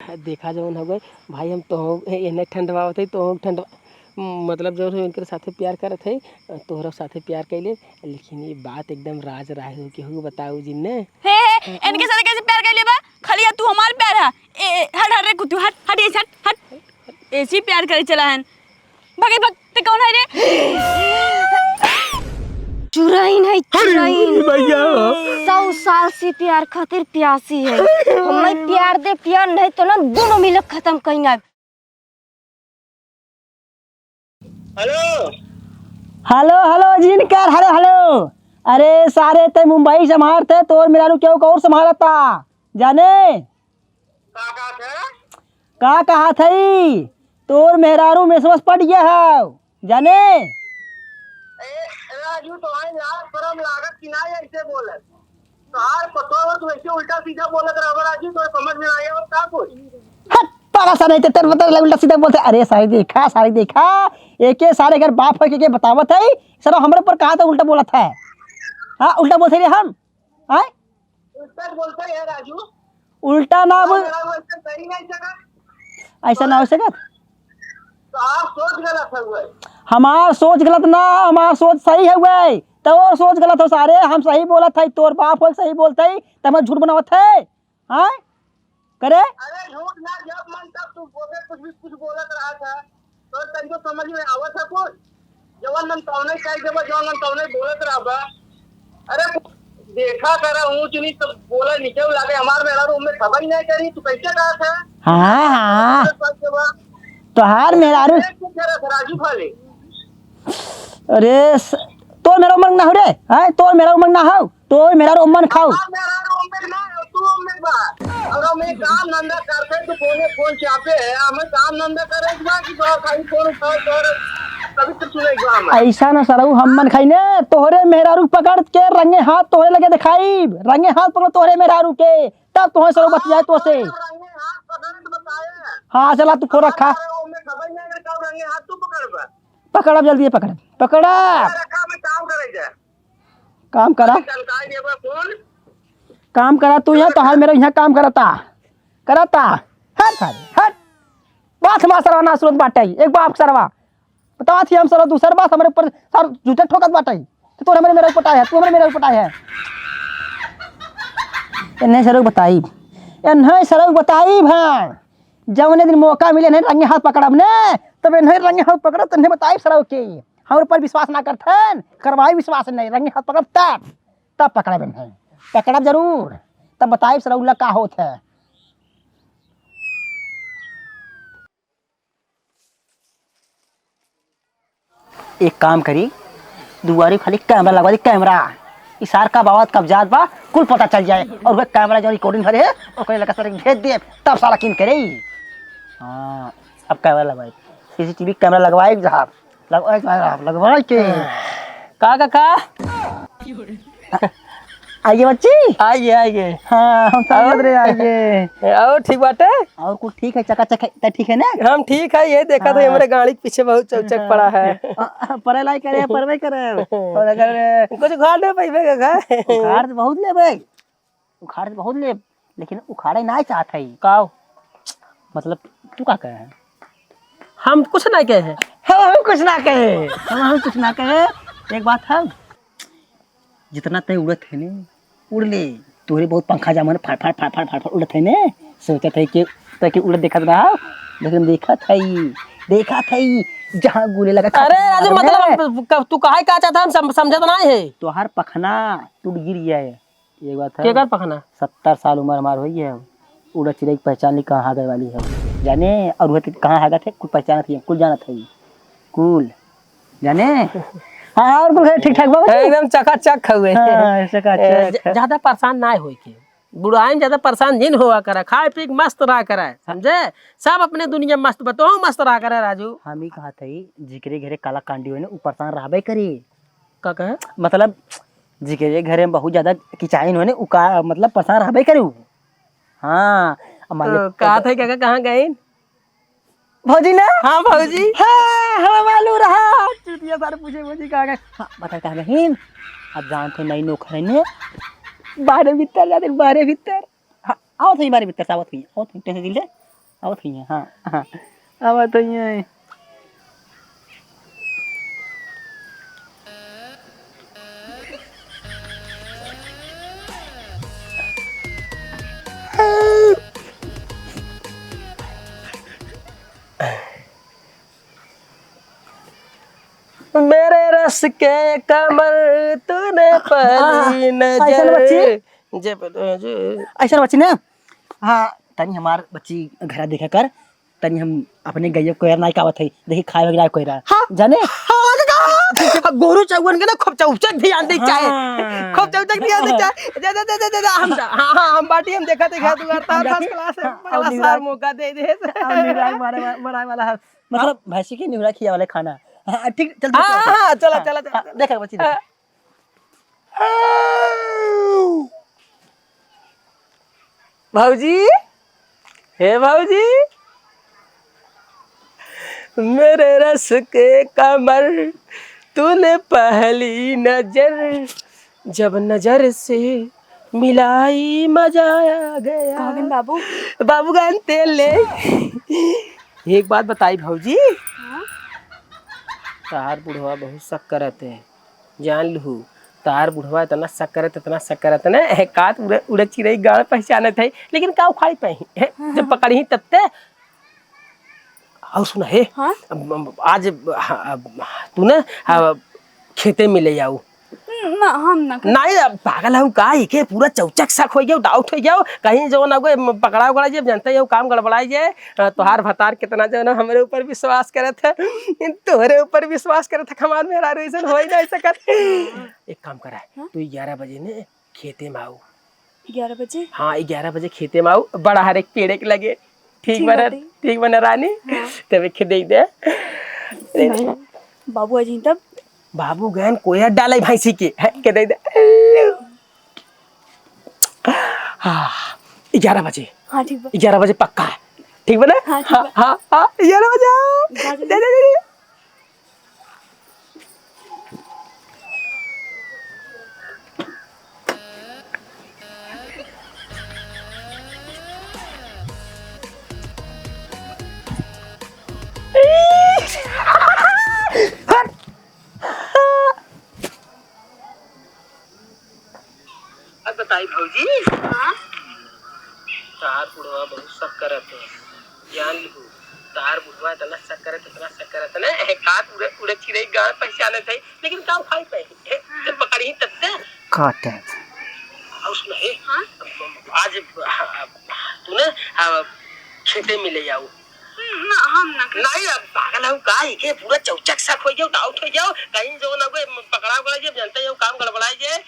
देखा जवन हो गए भाई हम तो इन्हें ठंडवावत है तो ठंड मतलब जो है इनके साथे प्यार करत है तोहरा साथे प्यार कैले लेकिन ये बात एकदम राज हो कि हो बताऊ जिन्ने हे इनके साथ कैसे प्यार कर लिया बा खाली तू हमार प्यार है हट हट रे कुत्तू हट हट ऐसे हट ऐसी प्यार करे चला है भागे भगते कौन है रे चुराइन है चुराइन भैया 100 साल से प्यार खातिर प्यासी है हमें प्यार दे प्यार नहीं तो ना दोनों मिलकर खत्म करेंगे। हेलो हेलो हेलो जिनकर हेलो हेलो अरे सारे ते मुंबई संभालते तो मेरा रू क्यों कौन संभालता जाने का कहा थई तोर मेहरारू में समझ पड़ गया है जाने राजू तो आई यार परम लागत कि ना ऐसे बोले तार पतो तो ऐसे उल्टा सीधा बोलत रहा राजू तो समझ में आया और का कुछ हट पागल सा नहीं तेरे बता उल्टा सीधा बोलते अरे सारी देखा एक सारे घर बाप है के बतावत है सर हमरे पर कहा था उल्टा बोला था हाँ उल्टा बोलते रे हम हाँ उल्टा बोलते है राजू उल्टा ना बोल सही नहीं सका ऐसा ना हो सकत तो आप सोच गलत है हुए हमार सोच गलत ना हमार सोच सही है वे तो और सोच गलत हो सारे हम सही बोला था तोर बाप हो सही बोलते ही तब झूठ बनावत है हाँ करे अरे झूठ ना जब मन तब तू बोले कुछ बोलत रहा था तो तनिको समझ में आवत है कुछ जवान मन तौने कह देबो जवान मन तौने बोलत रहा अरे देखा करा ऊंच नीच तो बोला नीचे लागे हमार मेरा रूम में खबर ही नहीं करी तू कैसे कहा था हाँ हाँ तोहार मेहरारू राजू खाली अरे तो मेरा उमर ना हो रे हां तो मेरा उमर ना हो तो मेरा उमर खाओ मेरा उमर ना तू उमर बा और मैं काम धंधा करते तो फोन चापे है हमें काम धंधा करे बा कि तो खाली फोन उठा और कभी तो सुने गाम ऐसा ना सरऊ हमन खाई ने तोहरे मेहरारू पकड़ के रंगे हाथ तोहरे लगे दिखाई रंगे हाथ पकड़ तोहरे मेहरारू के तब तोहरे सरऊ बतिया तो से रंगे हाथ पकड़ तो बताया हां चला तू खो रखा मैं खबर नहीं अगर कब रंगे हाथ तू पकड़ बा पकड़ जल्दी पकड़ा रखा मैं काम करे जा काम करा चलकाई देबा फोन काम करा तू यहाँ तोहार मेरा यहाँ काम करता हट बात हमारा सरवा ना सुरत बाटे एक बाप सरवा बता थी हम सरवा दूसर बात हमारे ऊपर सर झूठे ठोकत बाटे तो तू हमारे मेरा पटाया है तू हमारे मेरा पटाया है इन्हें सरव बताई भाई जवने दिन मौका मिले नहीं रंगे हाथ पकड़ब ने तब इन्हें रंगे हाथ पकड़ तन्हे बताई सरव के हमारे ऊपर विश्वास ना करथन करवाई विश्वास नहीं रंगे हाथ पकड़ब तब पकड़ब इन्हें पकड़ब जरूर तब बताई सरौला का होत है एक काम करी दुआरी खाली कैमरा लगवा दी कैमरा इशार का बावत कब्जात बा कुल पता चल जाए और वह कैमरा जो रिकॉर्डिंग करे है और कोई लगा सारे भेज दे तब सारा किन करे हाँ अब कैमरा लगवाए सीसीटीवी कैमरा लगवाए साहब लगवाए के का आइए बच्ची आइए हाँ हम समझ रहे आइए और ठीक बाटे और कुछ ठीक है चकाचक है ठीक है ना हम ठीक है ये देखा था हमारे गाड़ी के पीछे बहुत चौचक पड़ा है परे लाई करे परवे करे और अगर कुछ उखाड़ ले पैबे का उखाड़ तो बहुत ले भाई उखाड़ तो बहुत ले लेकिन उखाड़े ना चाहत है काओ मतलब तू का कहे हम कुछ ना कहे हैं हम कुछ ना कहे एक बात है जितना तय उड़त है ने उड़ ले तोरे बहुत पंखा जामन फाड़ उड़त है ने सोचत है कि तय उड़त देखत रहा लेकिन देखा था जहां गोले लगा अरे राजू मतलब तू काहे का चाहता हम समझत ना है तोहार पखना टूट गिर गया है ये बात है के कर पखना 70 साल उम्र हमार हुई है उड़ा चिड़ै की पहचान ली कहाँ गए वाली है जाने और वह कहाँ आगा थे कुल पहचान थी कुल जाना था कुल जाने हाँ और कुल ठीक ठाक बाबा एकदम चकाचक हुए चकाचक ज्यादा परेशान ना होई के बुढ़ाई में ज्यादा परेशान जिन हुआ करा खाए पी मस्त रहा करा समझे सब अपने दुनिया मस्त बताओ मस्त रहा करा राजू हम ही कहा थी जिक्रे घरे काला कांडी हुए ऊ परेशान रहबे करी का कहे मतलब जिक्रे घरे में बहुत ज्यादा किचाइन हुए मतलब परेशान रहबे करी हाँ कहा था क्या कहाँ गए भौजी ना हाँ भौजी हाँ हमें मालूम रहा चुतिया सारे पूछे भौजी कहाँ गए हाँ बता कहाँ गए अब जानते नई नौकर है ने बाहर भीतर जाते बाहर भीतर हाँ आओ थी बाहर भीतर सावत हुई आओ थी टेंशन दिल आवत ही है हाँ हाँ आवत ही है मेरे रस के कमर तूने पहली ऐसा ना नजर ऐसा बच्ची ना हाँ तनी हमार बच्ची घर देखा कर तनी हम अपने गैया कोयरा नहीं कावत है देखी खाए वगैरह कोयरा जाने गोरू चौवन के ना खूब चौचक ध्यान दे चाहे खूब चौचक ध्यान दे चाहे जा हम हम बाटी हम देखा देखा तू करता फर्स्ट क्लास है पहला सार मौका दे दे निराग मारे बनाए वाला है मतलब भैंसी की निवरा खिया वाले खाना हाँ ठीक चल हाँ चला चला चला देखा बच्ची देखा भाऊजी हे भाऊजी मेरे रस के कमर तूने पहली नजर जब नजर से मिलाई मजा आ गया कहाँ गए बाबू? बाबू गान तेल ले एक बात बताई भाऊजी तार बुढ़वा बहुत शक करत है जान लू तार बुढ़वा इतना शक करत ना कात उड़े चिड़ई गाड़ पहचानत है लेकिन का उखाड़ी पाई जब पकड़ी तब ते और सुना है हाँ? आज तू ना खेते में ले जाऊ ना हम ना नहीं पागल हूँ का के पूरा चौचक शक हो गया डाउट हो गया कहीं जो ना कोई पकड़ा उकड़ा जब जनता ये काम गड़बड़ाई जाए तोहार भतार कितना जो ना हमारे ऊपर विश्वास करे थे तोहरे ऊपर विश्वास करे थे हमार मेरा ऐसा हो ही नहीं सकत एक काम करा तू 11 बजे ने खेते में आऊ 11 बजे हाँ 11 बजे खेते में आऊ बड़ा हर एक पेड़ के लगे ठीक बना रानी तब खेदे दे बाबू अजी तब बाबू गहन कोया डाले भैंसी के के दे 11 बजे हाँ ठीक बा 11 बजे पक्का है ठीक बना हाँ, ठीक हाँ हाँ हाँ 11 बजे आओ दे बताई भौजी तार बुढ़वा बहुत शक करत है जान लू तार बुढ़वा इतना शक करत ना कात उड़े चिड़ई गाड़ पहचानत है लेकिन का उखाड़ी पाई जब पकड़ी तब से काट और सुना है आज तू ना खेते में ले जाऊ ना हम ना नहीं पागल हूँ का के पूरा चौचक शक हो गया डाउट हो गया कहीं जो ना कोई पकड़ा उकड़ा जब जनता ये काम गड़बड़ाई जाए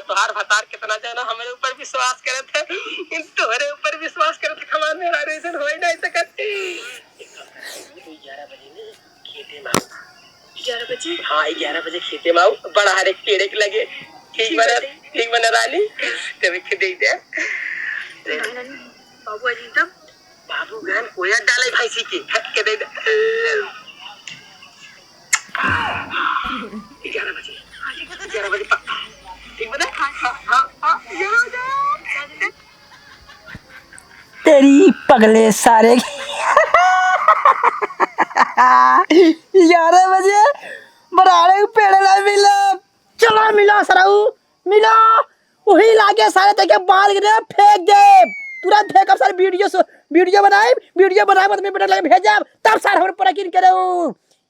तोहार भतार कितना जो ना हमारे ऊपर विश्वास करे थे तोहरे ऊपर विश्वास करे थे हमार मेरा ऐसा हो ही नहीं सकत 11 बजे ने खेते में 11 बजे हाँ 11 बजे खेते में आऊ बड़ा हर एक पेड़ के लगे ठीक बना रानी तब खेदे दे बाबू अजी तब बाबू गहन कोया डाले भैंसी के दे 11 बजे पक्का ठीक बना हाँ 11 बजे तेरी पगले सारे 11 बजे बराड़े पेड़ ला मिला चलो मिला सराऊ मिला वही लागे सारे तक बाल गिरे फेंक दे तुरंत फेंक सारे वीडियो बनाए मत मैं बेटा लगे भेजा तब सारे हम पर किन करे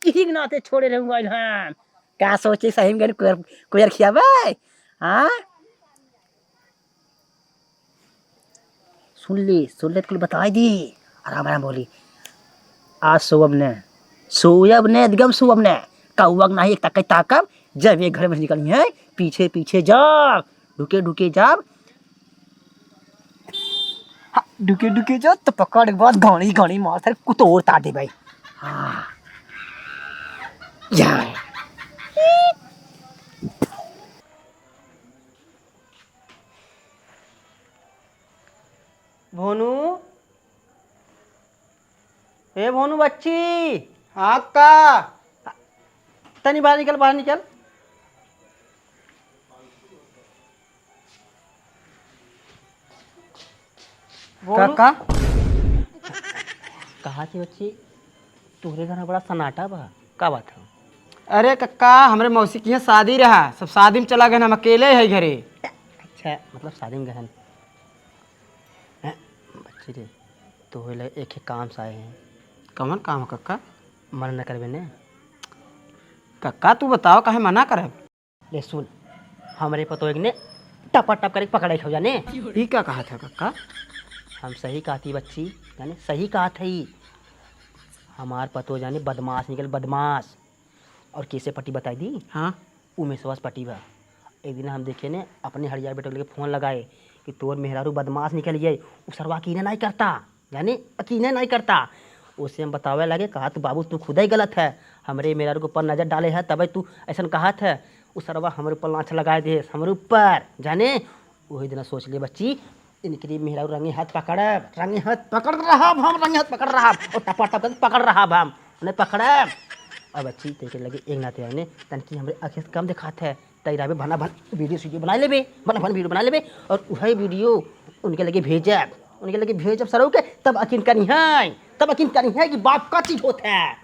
यही नाते छोड़े रहूंगा हां क्या सोचे सही में कोयर खियाबे हां सुन ले कुल बताई दी आराम बोली आज सोयब ने एकदम सोयब ने कौवक नहीं एक तक ताकब जब ये घर में निकली है पीछे जा ढुके जा ढुके जा तो पकड़ के बाद घाणी मार सर कुतोड़ तार दे भाई हाँ जा भोनू ए भोनू बच्ची हाँ का तनी बाहर निकल भोनू काका कहा थी बच्ची तोहरे घर में बड़ा सन्नाटा बा, का बात है? अरे कक्का हमरे मौसी की यहाँ शादी रहा, सब शादी में चला गए, हम अकेले है घरे। अच्छा मतलब शादी में गहन बच्ची रे तो एक ही काम से आए हैं। कौन काम है कक्का? मन न करबे ने। कक्का तू बताओ काहे मना करे? ले सुन, हमारे पतो एक ने टपा टप करके पकड़ाई खो जाने। ये क्या कहा था कक्का? हम सही कहा थी बच्ची, जाने सही कहा था ही। हमार पतो जाने बदमाश निकल बदमाश। और कैसे पट्टी बताई दी? हाँ उमेशवास पट्टी बा। एक दिन हम देखे ने अपने हरियार बेटे लेके फ़ोन लगाए कि तोर मेहरारू बदमाश निकल गई, उसरवा अकीने नहीं करता, यानी अकीने नहीं करता। उसे हम बतावे लगे, कहा तू बाबू तू खुद ही गलत है, हमरे मेहरारू के ऊपर नज़र डाले है तब तू ऐसा कहा था। उसरवा हमारे ऊपर लाछ लगाए दे हमारे ऊपर, जाने वही दिन सोच लिए बच्ची इनके लिए मेहरारू रंगे हाथ पकड़ रहा हम, रंगे हाथ पकड़ रहा और टपा टप पकड़ रहा हम उन्हें पकड़। अब बच्ची देखे लगे एक नाते ने तन की हमारे आँखें से कम दिखाते है तैरा भी भना भन वीडियो बना लेबे, भना भन वीडियो बना लेबे और वही वीडियो उनके लगे भेजब सरो के तब यकीन करी है कि बाप का चीज होता है।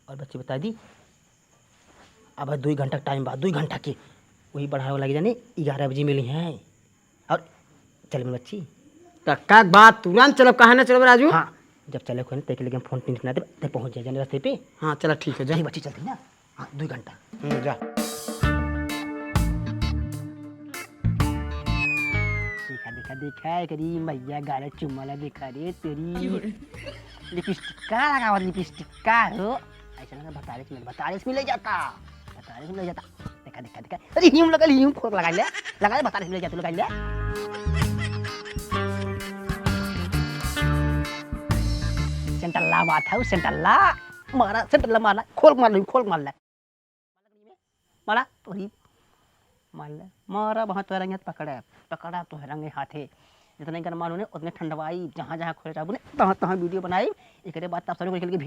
और बच्ची बता दी अब 2 घंटा टाइम बाद 2 घंटा के वही बढ़ावा लगे जाने 11 बजे मिली हैं। और चल मेरी बच्ची कक्का बात तुरंत चलो, कहा ना चलो राजू? हाँ जब चले खोने तय के लिए फोन पिन ना दे पहुँच जाए जाने रास्ते पे। हाँ चलो ठीक है जा। नहीं बच्ची चलती ना, हाँ 2 घंटा जा। देखा करी मैया गाले चुम्माला देखा रे तेरी लिपस्टिक का लगा लिपस्टिक का हो ऐसा लगा बतारिस में ले जाता देखा अरे हीम लगा हीम फोक लगा ले बतारिस में ले जाते लगा ले। सेंटल्ला बात है सेंटल्ला मारा खोल मार ले मारा वही मार ले मारा वहाँ तो रंगे पकड़ा तो रंगे हाथे जितने कर मानो ने उतने ठंडवाई जहाँ जहाँ खोले चाबू ने तहाँ वीडियो बनाई एक बाद तब सर को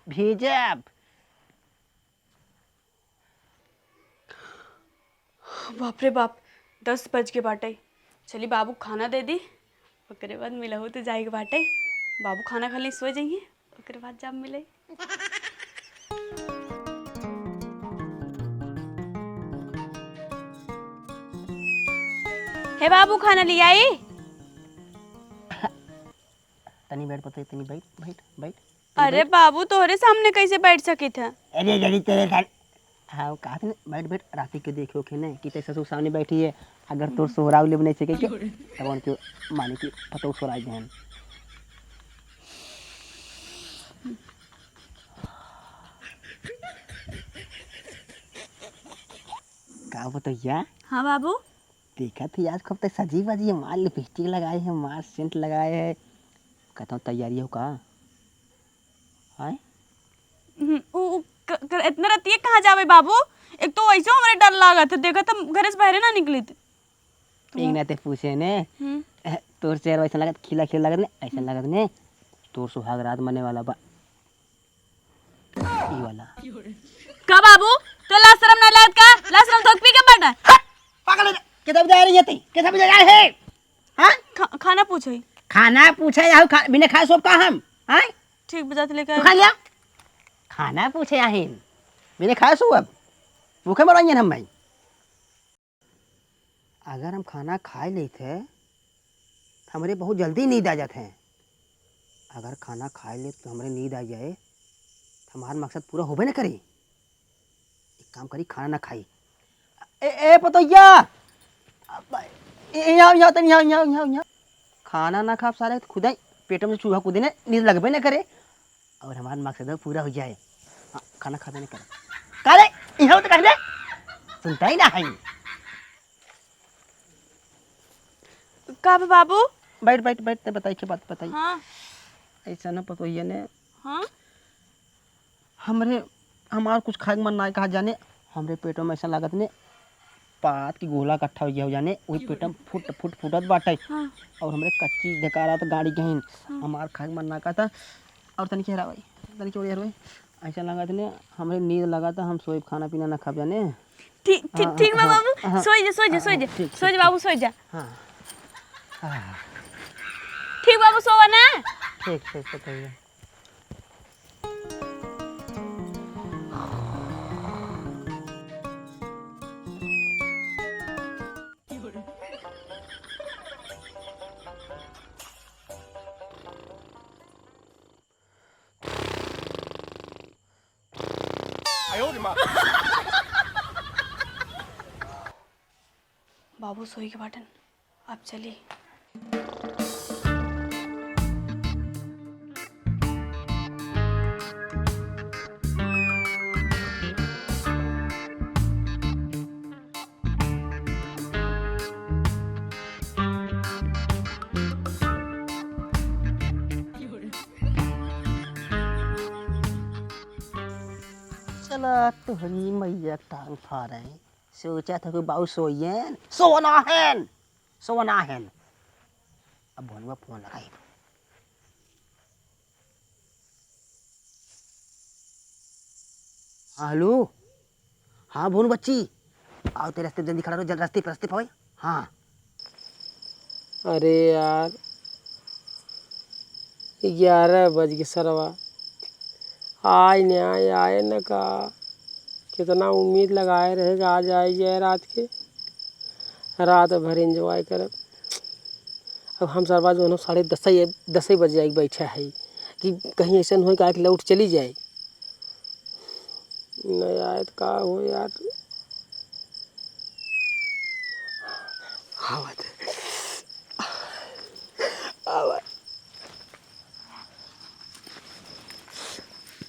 भेजा। बाप रे बाप 10 बज के बाटे। चली बाबू खाना दे दी ओकरे बाद मिलहु तो जाए के बाटे। बाबू खाना खा ली सो जाइए ओकरे बाद जब मिले। हे बाबू खाना ले आई। तनी बैठ पते तनी बैठ। अरे बाबू तोहरे सामने कैसे बैठ सकी था? अरे जल्दी तेरे घर हाँ कहा था बैठ राती के देखो के ने कि तेरे ससुर सामने बैठी है अगर तोर सोहराव ले बने सके के तब उनके माने की पतो सोराई देन। का बतैया? हाँ बाबू देखा थी आज कब तक सजी बाजी है, मार लिपस्टिक लगाए हैं, मार सेंट लगाए हैं, कहता हूँ तैयारी हो का है? इतना रातिए कहाँ जावे बाबू? एक तो ऐसे हमारे डर लगा था, देखा था घर से बाहर ना निकली थी। एक ना ते पूछे ने तोर चेहरा वैसा लगत खिला लगत ने ऐसा लगत ने तोर सुहाग रात मने वाला बा ई वाला का बाबू तो ला शर्म ना लागत का? ला शर्म धोक पी के बैठा पागल किधर जा रही है तू? कैसा बजा रहा है? हां खाना पूछे खाना पूछे या बिना खाए सब का हम हैं? ठीक बजा तो लेकर खा लिया खाना पूछे आहिन बिना खाए सो अब भूखे मरेंगे हम भाई। अगर हम खाना खा लेते तो हमारे बहुत जल्दी नींद आ जाते हैं। अगर खाना खा ले तो हमारे नींद आ जाए तो हमारा मकसद पूरा होबे ना करे। एक काम करी खाना ना खाई ए पतोया यहाँ खाना ना खा सारे खुद ही पेट में चूहा कूदे ने नींद लगबे ना करे और हमारा मकसद पूरा हो जाए। हाँ खाना खाते नहीं करे काले यहाँ तो कर दे सुनता ही ना है। का बाबू बैठ बताइए के बात बताइए। हाँ ऐसा ना पतोया ने हाँ हमार कुछ खाए मन ना कहा जाने हमरे पेटों में ऐसा लागत ने पात की गोला इकट्ठा हो जाने वही पेट में फुटत बाटे। हाँ। और हमरे कच्ची ढकारा तो गाड़ी गहन हमार खाए मन ना कहता और तनिक हेरा भाई तनिक और भाई ऐसा लागत ने हमरे नींद लगा था हम सोए खाना पीना ना खा जाने। ठीक बाबू सो जा बाबू सो जा। हाँ ठीक बाबू सोवा ना। ठीक बताइए बाबू सोई के बाटन आप चलिए। चला तुहरी मैया टांग फाड़े सोचा था कि बाबू सोयन सोना है अब भोनवा फोन लगाई। हेलो हाँ भोनू बच्ची आओ तेरे रास्ते जल्दी खड़ा रहो जल्दी रास्ते पे हाँ। अरे यार 11 बज गए सरवा आए न आए न का कितना उम्मीद लगाए रहेगा आज आई जाए रात भर एंजॉय करब। अब हम सरवा जो है 10:30 बजे आई बैठा है कि कहीं ऐसा हो कि लौट चली जाए नहीं आए तो का हो यार।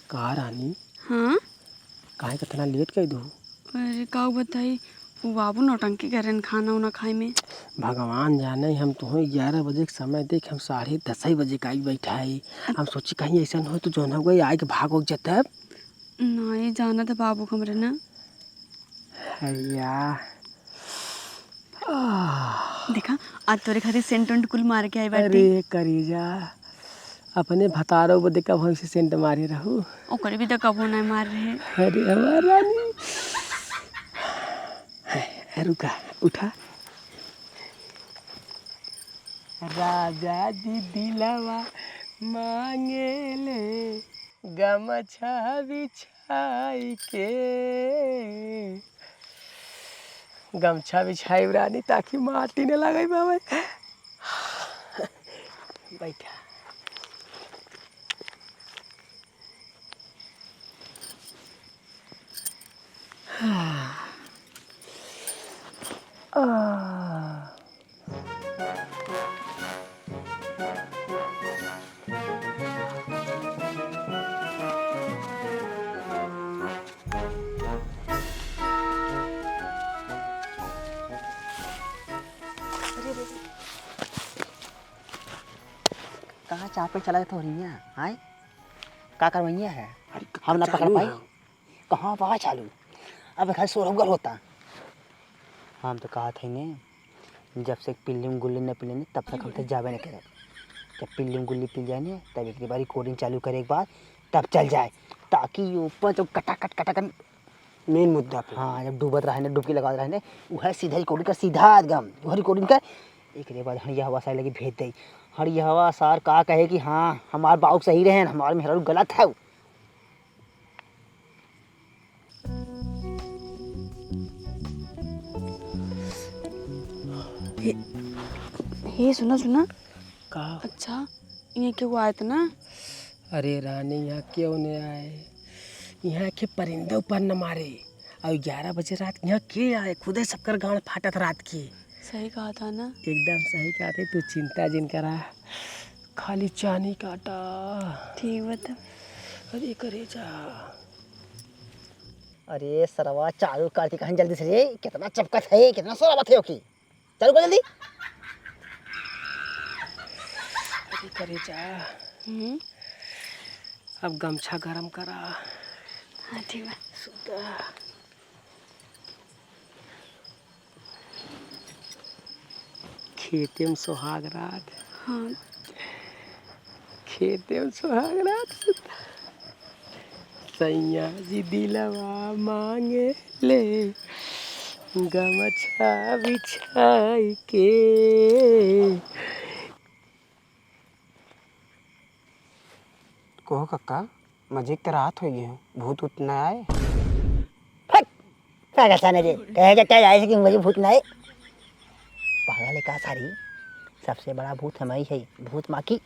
कहा रानी हाँ काहे कितना लेट कर दू। अरे का बताई वो बाबू नौटंकी करें खाना उना खाए में। भगवान जाने हम तुम्हें 11 बजे के समय देख हम 10:30 बजे का आई बैठा है। हम सोची कहीं ऐसा हो तो जो हो गई आए के भाग जतब नहीं जाना था बाबू कमरे ना। हैया देखा आज तोरे खातिर सेंट वेंट कुल मार के आई बाटी। अरे करीजा अपने भतारो बदे कब हमसे सेंट मारे रहू। ओकरे भी तो कबो नहीं मार रहे। अरे हमारा रानी रुका उठा राजा जी दिलवा मांगे ले गमछा बिछाई के गमछा बिछाई रानी ताकि माटी न लगे बाबा। बैठा कहाँ चाप पे चला जाता हो रही है हाय का करवैया है हम ना पकड़ पाई कहाँ पा चालू अब घर सोरंगर होता। हम तो कहा थे ने जब से पिल्ली गुल्ली न पिले तब तक हम तक जावे न करे। जब पिल्ली गुल्ली पिल जाए ने तब एक बार रिकॉर्डिंग चालू करे एक बार तब चल जाए ताकि ऊपर जब कटा मेन मुद्दा पे हाँ जब डूबत रहे डुबकी लगा रहे ने वह सीधा रिकॉर्डिंग कर सीधा एकदम वह रिकॉर्डिंग कर एक बाद हड़िया हवा सार लगी भेज दई हड़िया हवा सार का कहे कि हाँ हमार बाबू सही रहे हमारे मेहरा गलत है। हे सुना का अच्छा ये क्यों आए थे ना। अरे रानी यहाँ क्यों नहीं आए यहाँ के परिंदे ऊपर न मारे और 11 बजे रात यहाँ के आए खुदे सबकर गाँव फाटत रात की। सही कहा था ना। एकदम सही कहा थे तू चिंता जिन करा खाली चानी काटा ठीक बता। अरे करे जा अरे सरवा चालू करती कहीं जल्दी से रे कितना चपकत है कितना सोरा बात है की चालू कर जल्दी। अरे करे जा अब गमछा गरम करा। हाँ ठीक है सुता खेते में सुहाग रात। हाँ खेते में सुहाग रात सैया जी दिलवा मांगे ले गमछा बिछाई के। कहो कक्का मजे के रात हो गए भूत उतना आए क्या कहता रे कहे क्या जाए कि मुझे भूत नहीं पागल का सारी सबसे बड़ा भूत हमारी है भूत माँ की।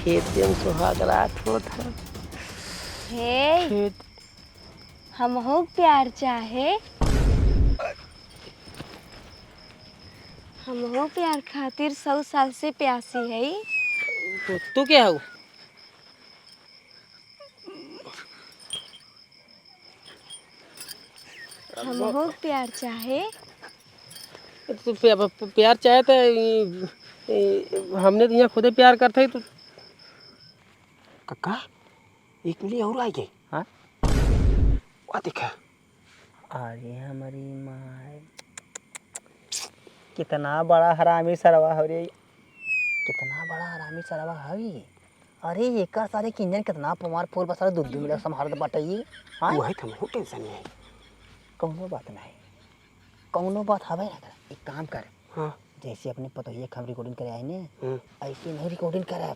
खेत में सुहाग रात होता हे खेत हम हो प्यार चाहे हम हो प्यार खातिर 100 साल से प्यासी है। तू क्या हो? हम हो प्यार चाहे तो प्यार चाहे तो हमने तो यहाँ खुदे प्यार करते ही तो कक्का एक मिली और आई के हाँ वो देखा अरे हमारी माँ कितना बड़ा हरामी सरवा हो रे, कितना बड़ा हरामी सरवा हवी। अरे एकर सारे किंजन कितना पमार फूल बसारा दूध मिला संभाल बाटई। हाँ वही तो हमको टेंशन नहीं है। कौनो बात नहीं, कौनो बात हवे ना। एक काम कर, हाँ जैसे अपने पतोहिए हम रिकॉर्डिंग करे आए ने हम्म। ऐसे नहीं रिकॉर्डिंग करे,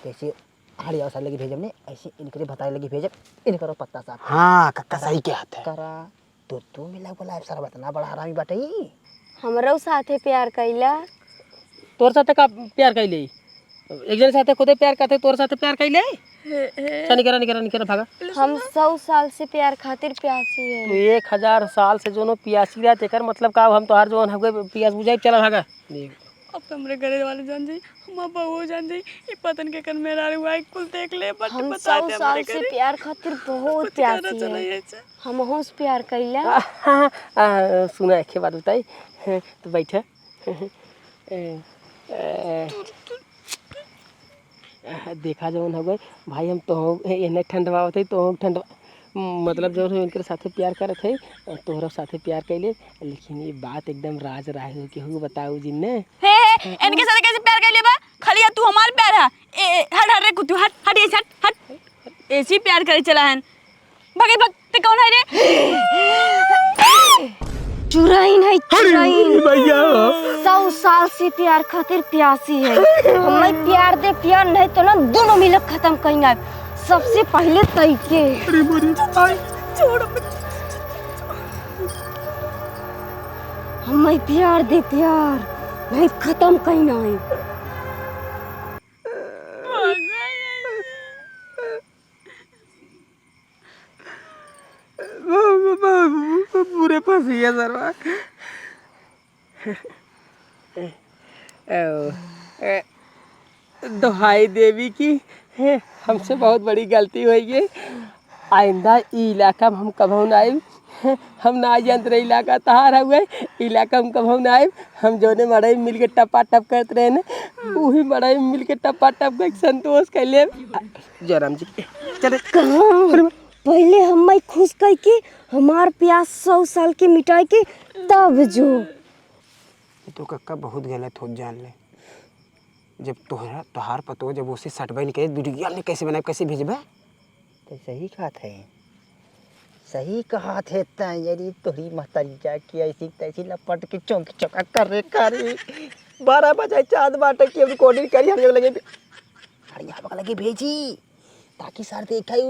जैसे हड़िया साल लगी भेजब ने ऐसे इनके बताए लगी भेजब, इनकर पत्ता साफ हाँ कक्का सही कहत है। करा तो तू मिला बोला सरवा इतना बड़ा हरामी बाटई। हमरो साथे प्यार कैला। तोर साथे का प्यार कैले? एक जन साथे खुदे प्यार करते तोर साथे प्यार कैले? अच्छा निकरा भागा। हम 100 साल से प्यार खातिर प्यासी है। तो 1000 साल से जोनो पियासी रहा तेकर मतलब का हम तोहार जोन हवे पियास बुझाई चला भागा। अब तो हमरे घरे वाले जान जाई, हम बहू जान जाई, ई पतन के कर मेरा हुआ कुल देख ले बट हम बता 100 दे साल हमरे से घरे प्यार खातिर बहुत प्यासी है। हम हो प्यार कैला। सुना एक बात बताई तो बैठा। देखा जौन हो गए भाई हम तो एने ठंडवावत है तो ठंड मतलब जो इनके साथे प्यार करत है तोहरा साथे प्यार कैले, लेकिन ये बात एकदम राज राहे के हो बताऊ जिन्ने। हे इनके साथ कैसे प्यार कर लिया बा? खाली तू हमार प्यार है। हट हट रे कुत्तू, हट हट ये हट हट। ऐसी प्यार करे चला है। भगे भग ते कौन है रे? चुराइन है चुराइन। 100 साल से प्यार खातिर प्यासी है। हमें प्यार दे, प्यार नहीं तो ना दोनों मिलकर खत्म करेंगे। सबसे पहले तैके हमें प्यार दे, प्यार नहीं खत्म करना है। पूरे फंसी है सरवा। दोहाई देवी की है, हमसे बहुत बड़ी गलती हुई है। आइंदा ई इलाका में हम कभू ना आए। हम ना यंत्र इलाका तहार हुए इलाका हम कभू ना आए। हम जोने मड़ई मिल के टपा टप करते रहे ना वही मड़ई मिल के टपा टप कर संतोष कर ले। जयराम जी चले कहाँ पहले हमें खुश करके हमार प्यास 100 साल के मिटाई के तब जो। तो कक्का बहुत गलत हो जान ले। जब तोहार पतो जब उसे सटबे नहीं करे वीडियो में कैसे बनाए कैसे भेजबे? तो सही कहा थे, सही कहा थे। तैयारी तोरी महतारी जाके ऐसी तैसी लपट के चौंक चौका करे 12 बजे चाँद बाटे की रिकॉर्डिंग करी हम लोग लगे हड़िया पकड़ लगे भेजी ताकि सर देखे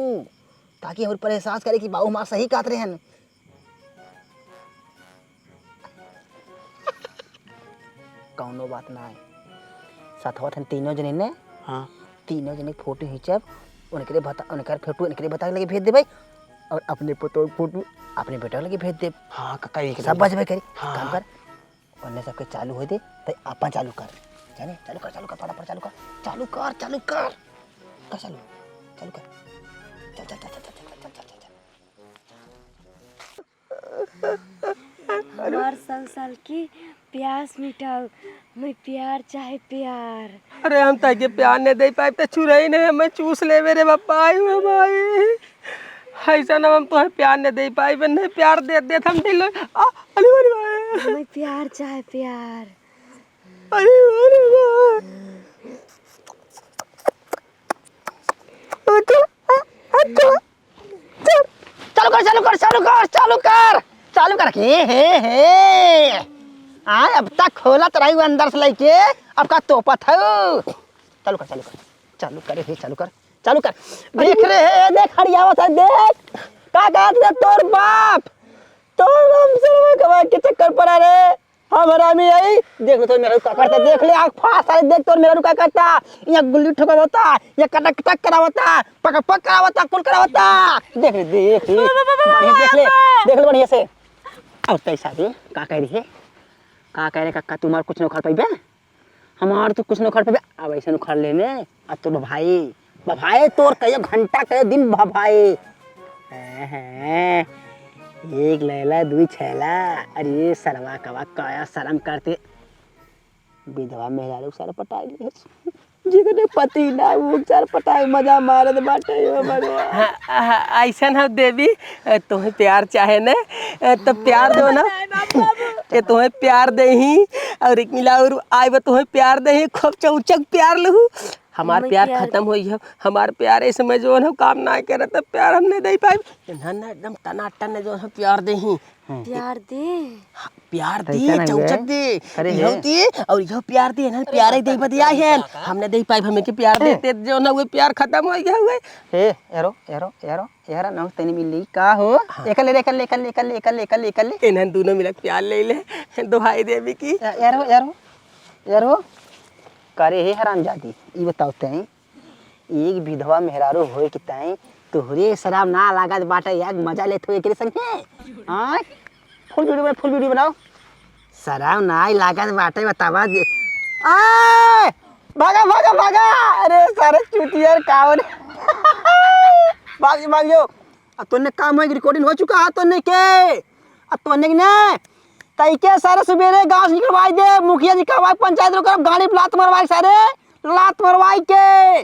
ताकि हम पर एहसास करे कि बाबू माँ सही कहते रहे हैं। कौनो बात ना है साथवा थे तीनों जने ने। हाँ तीनों जने फोटो खींचब उनके बता उनका फोटो इनके बता लगे भेज देबै और अपने फोटो अपने बेटा लगे भेज दे। हाँ कक्का एक सब बजबे करी। हाँ। काम कर उन्हें सबके चालू हो दे तो अपन चालू कर जाने चालू कर फटाफट चालू कर चालू कर चालू कर कर चालू चालू कर चल चल चल चल चल चल चल हमार 100 साल की प्यास मिटाओ। मैं प्यार चाहे प्यार। अरे हम ताके प्यार नहीं दे पाए तो चुराई नहीं हमें चूस ले मेरे बापा आई हुए भाई ऐसा ना हम तो प्यार नहीं दे पाए नहीं प्यार दे हम दिल अरे भाई मैं प्यार चाहे प्यार। अरे चालू कर हे अब तक खोला तो रही अंदर से लेके अब का तोपा था। चालू कर चालू कर देख रहे हैं देख हरियावत है देख का कहत रे तोर बाप तो हम सब के चक्कर पर रे हमारा में आई देख लो तो मेरा का करता देख ले आँख फास सारे देख तो मेरा का करता यहाँ गुल्ली ठोकावता यहाँ कटक टक करावता पक पक करावता कुल करावता देख ले बढ़िया देख ले बढ़िया से अब पैसा दे का कह रही है का कह रहे कक्का तुम्हार कुछ न उखाड़ पाइबे हमार तो कुछ न उखाड़ पाइबे अब ऐसे उखाड़ लेने अब तो भाई तोर कहियो घंटा कहियो दिन भाई एक लैला दुई छैला अरे सरवा कवा काया शर्म करते विधवा मेहरारू सारा पटाई ले जितने पति ना वो सारा पटाई मजा मारत बाटे यो बड़े ऐसा ना देवी तुम्हें प्यार चाहे न तो प्यार दो ना ये तुम्हें प्यार दे ही और एक मिला और आए तुम्हें प्यार दे ही खूब चौचक प्यार लहू हमार प्यार खत्म हुई है हमार प्यार इस समय जो है काम ना करे तो प्यार हम नहीं दे पाए ना एकदम टनाटन जो है प्यार दे ही प्यार दे चौचक दे होती और यह प्यार दे ना प्यार ही दे बदिया है हमने दे पाए हमें के प्यार देते जो ना वो प्यार खत्म हो गया हुए हे एरो ना तनी मिली का हो एकल ले इन्हन दोनों मिलक प्यार ले ले दुहाई देवी की एरो करे हे हरामजादी ई बताओ तई एक विधवा मेहरारू होए कि तई तोहरे शराब ना लागत बाटे यार मजा लेत हो एकरे संगे हां फुल वीडियो बनाओ शराब ना लागत बाटे बतावा आ भागा अरे सारे चुतियर कावन भाग जो अब तोने काम है रिकॉर्डिंग हो चुका है तोने के अब तोने ने तई के सारे सवेरे गांव से निकलवाई दे मुखिया जी का पंचायत रोक गाड़ी लात मरवाई सारे लात मरवाई के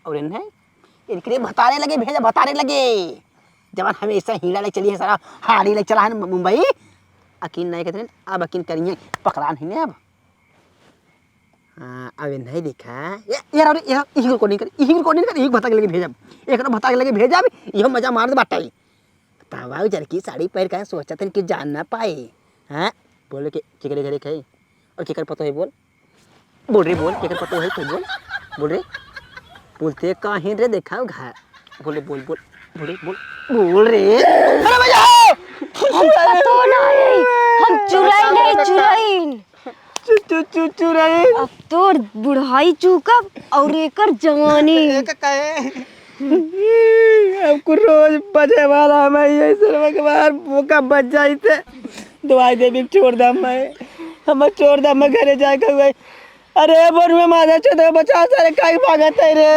और इनके बताने लगे जब हमेशा हीरा ले चली है सारा हाड़ी ले चला है मुंबई अकीन नहीं कहते अब अकीन करिए पकड़ा नहीं अब हाँ अब नहीं देखा यार यही रिकॉर्डिंग कर यही बता के लगे भेजब एक बता के लगे भेजब यह मजा मार दे बाटा तावा जरकी साड़ी पहन कर सोचा था कि जान ना पाए हाँ बोले कि केकरे घरे खाई और केकर पतो है बोल रे केकर पतो है कोई बोल रे बोलते कहीं रे देखा घर बोल रे अरे भैया हम पतो नहीं हम चुराई चुराई अब तोर बुढ़ाई चूकब और एकर जवानी हमको रोज बजे वाला मैं ये सर्व के बाहर मौका बच जाई थे दवाई देवी छोड़ दा मैं घरे जाके हुए अरे बोर में मारा चोद बचा सारे काई भागत है रे